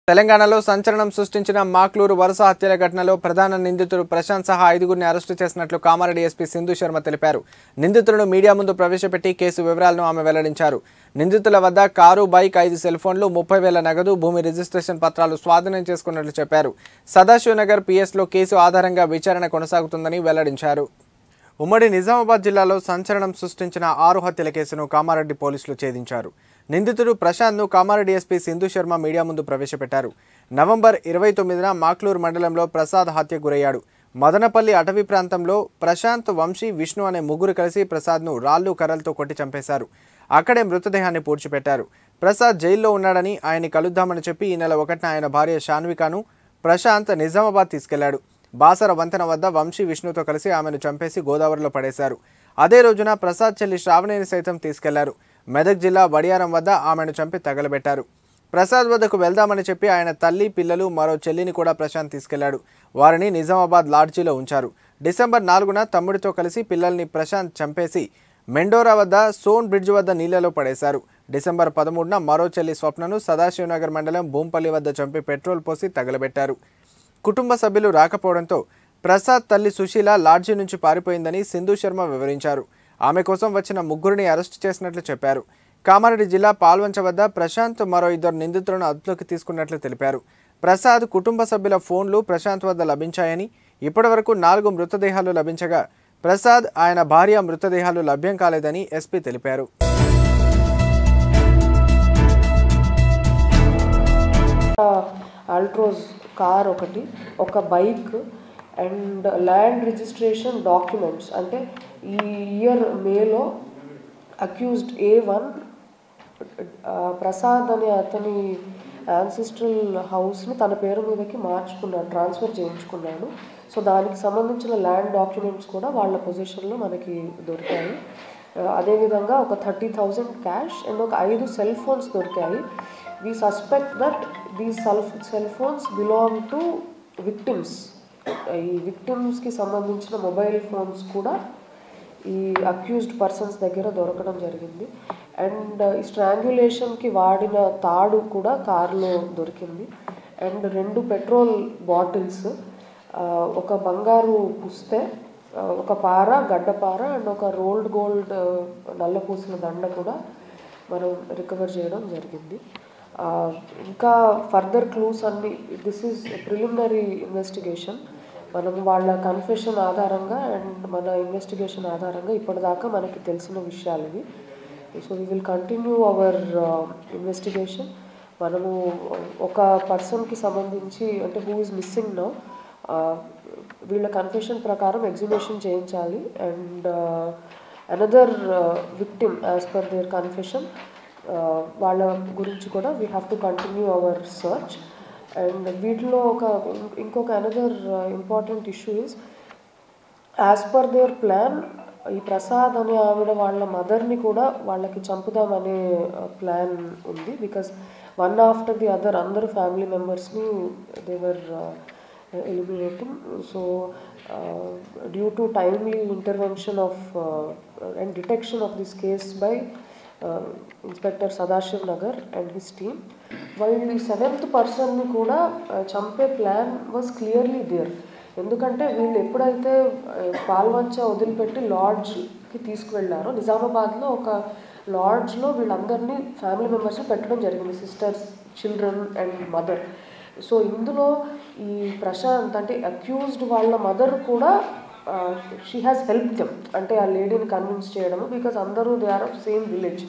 తెలంగాణలో సంచలనం సృష్టించిన మాక్లూరు వరుస హత్యల ఘటనలో ప్రధాన నిందితుడు ప్రశాంత్ సహా 5గురిని అరెస్టు చేసినట్లు కామారెడ్డి ఎస్పీ సింధు శర్మ తెలిపారు. నిందితులను మీడియా ముందు ప్రవేశపెట్టి కేసు వివరాలను ఆమె వెల్లడించారు. నిందితుల వద్ద కారు, బైక్, 5 సెల్ ఫోన్లు, 30,000 నగదు, భూమి రిజిస్ట్రేషన్ పత్రాలు స్వాధీనం చేసుకున్నట్లు చెప్పారు. సదాశివనగర్ పిఎస్లో కేసు ఆధారంగా విచారణ కొనసాగుతుందని వెల్లడించారు. ఉమ్మడి నిజామాబాద్ జిల్లాలో సంచలనం సృష్టించిన 6 హత్యల కేసును కామారెడ్డి పోలీసులు ఛేదించారు. నిందితుడు ప్రశాంత్ను కామారెడ్డి ఎస్పీ సింధు శర్మ మీడియా ముందు ప్రవేశపెట్టారు. నవంబర్ 29న మాక్లూరు మండలంలో ప్రసాద్ హత్యకు గురయ్యాడు. మదనపల్లి అటవీ ప్రాంతంలో ప్రశాంత్, వంశీ, విష్ణు అనే ముగ్గురు కలిసి ప్రసాద్ను రాళ్లు, కర్రలతో కొట్టి చంపేశారు. అక్కడే మృతదేహాన్ని పూడ్చిపెట్టారు. ప్రసాద్ జైల్లో ఉన్నాడని ఆయన్ని కలుద్దామని చెప్పి ఈ నెల 1న ఆయన భార్య శాన్వికాను ప్రశాంత్ నిజామాబాద్ తీసుకెళ్లాడు. బాసర వంతెన వద్ద వంశీ, విష్ణుతో కలిసి ఆమెను చంపేసి గోదావరిలో పడేశారు. అదే రోజున ప్రసాద్ చెల్లి శ్రావణిని సైతం తీసుకెళ్లారు. మెదక్ జిల్లా వడియారం వద్ద ఆమెను చంపి తగలబెట్టారు. ప్రసాద్ వద్దకు వెళ్దామని చెప్పి ఆయన తల్లి, పిల్లలు, మరో చెల్లిని కూడా ప్రశాంత్ తీసుకెళ్లాడు. వారిని నిజామాబాద్ లాడ్జీలో ఉంచారు. డిసెంబర్ 4న తమ్ముడితో కలిసి పిల్లల్ని ప్రశాంత్ చంపేసి మెండోరా వద్ద సోన్ బ్రిడ్జ్ వద్ద నీళ్లలో పడేశారు. డిసెంబర్ 13న మరో చెల్లి స్వప్నను సదాశివనగర్ మండలం భూంపల్లి వద్ద చంపి పెట్రోల్ పోసి తగలబెట్టారు. కుటుంబ సభ్యులు రాకపోవడంతో ప్రసాద్ తల్లి సుశీల లాడ్జీ నుంచి పారిపోయిందని సింధు శర్మ వివరించారు. ఆమె కోసం వచ్చిన 3గురిని అరెస్టు చేసినట్లు చెప్పారు. కామారెడ్డి జిల్లా పాల్వంచ వద్ద ప్రశాంత్ మరో 2 నిందితులను అదుపులోకి తీసుకున్నట్లు తెలిపారు. ప్రసాద్ కుటుంబ సభ్యుల ఫోన్లు ప్రశాంత్ వద్ద లభించాయని, ఇప్పటివరకు 4 మృతదేహాలు లభించగా ప్రసాద్, ఆయన భార్య మృతదేహాలు లభ్యం కాలేదని ఎస్పీ తెలిపారు. ఆల్ట్రోజ్ కార్ ఒకటి, ఒక bike and land registration documents. అంటే ఈ ఇయర్ మేలో అక్యూజ్డ్ A1 ప్రసాద్ అనే అతని యాన్సిస్ట్రల్ హౌస్ని తన పేరు మీదకి మార్చుకున్నాడు, ట్రాన్స్ఫర్ చేయించుకున్నాడు. సో దానికి సంబంధించిన ల్యాండ్ డాక్యుమెంట్స్ కూడా వాళ్ళ పొజిషన్లో మనకి దొరికాయి. అదేవిధంగా ఒక 30,000 క్యాష్ అండ్ ఒక 5 సెల్ ఫోన్స్ దొరికాయి. We suspect that these cell phones belong to victims. ఈ విక్టిమ్స్కి సంబంధించిన మొబైల్ ఫోన్స్ కూడా ఈ అక్యూజ్డ్ పర్సన్స్ దగ్గర దొరకడం జరిగింది. అండ్ ఈ స్ట్రాంగ్యులేషన్కి వాడిన తాడు కూడా కారులో దొరికింది. అండ్ 2 పెట్రోల్ బాటిల్స్, ఒక బంగారు పుస్తే, ఒక పార, గడ్డపార అండ్ ఒక రోల్డ్ గోల్డ్ నల్ల పూసిన దండ కూడా మనం రికవర్ చేయడం జరిగింది. ఇంకా ఫర్దర్ క్లూస్ అన్ని, దిస్ ఈజ్ ప్రిలిమినరీ ఇన్వెస్టిగేషన్. మనం వాళ్ళ కన్ఫెషన్ ఆధారంగా అండ్ మన ఇన్వెస్టిగేషన్ ఆధారంగా ఇప్పటిదాకా మనకి తెలిసిన విషయాలు ఇవి. So we will continue our investigation. మనము ఒక పర్సన్కి సంబంధించి, అంటే హూ ఈజ్ మిస్సింగ్ నౌ, వీళ్ళ కన్ఫెషన్ ప్రకారం ఎగ్జిబిషన్ చేయించాలి. And another victim as per their confession, వాళ్ళ గురించి కూడా we have to continue our search. And వీటిలో ఇంకొక another important issue is, as per their plan ఈ ప్రసాద్ అనే ఆవిడ వాళ్ళ మదర్ని కూడా వాళ్ళకి చంపుదామనే ప్లాన్ ఉంది. Because one after the other అందరు ఫ్యామిలీ మెంబర్స్ని దేవర్ eliminating. So due to timely intervention of and detection of this case by Inspector Sadashiv Nagar and his team, while the 7th person ni kuda champe plan was clearly there. ఎందుకంటే వీళ్ళు ఎప్పుడైతే పాల్వంచ వదిలిపెట్టి లాడ్జ్కి తీసుకువెళ్ళారో, నిజామాబాద్లో ఒక లాడ్జ్లో వీళ్ళందరినీ family మెంబర్స్ని పెట్టడం జరిగింది, sisters, children and mother. So ఇందులో ఈ ప్రశాంత్ అంటే అక్యూజ్డ్ వాళ్ళ మదర్ కూడా షీ హ్యాస్ హెల్ప్ దెమ్, అంటే ఆ లేడీని కన్విన్స్ చేయడము, బికాజ్ అందరూ they are of same village.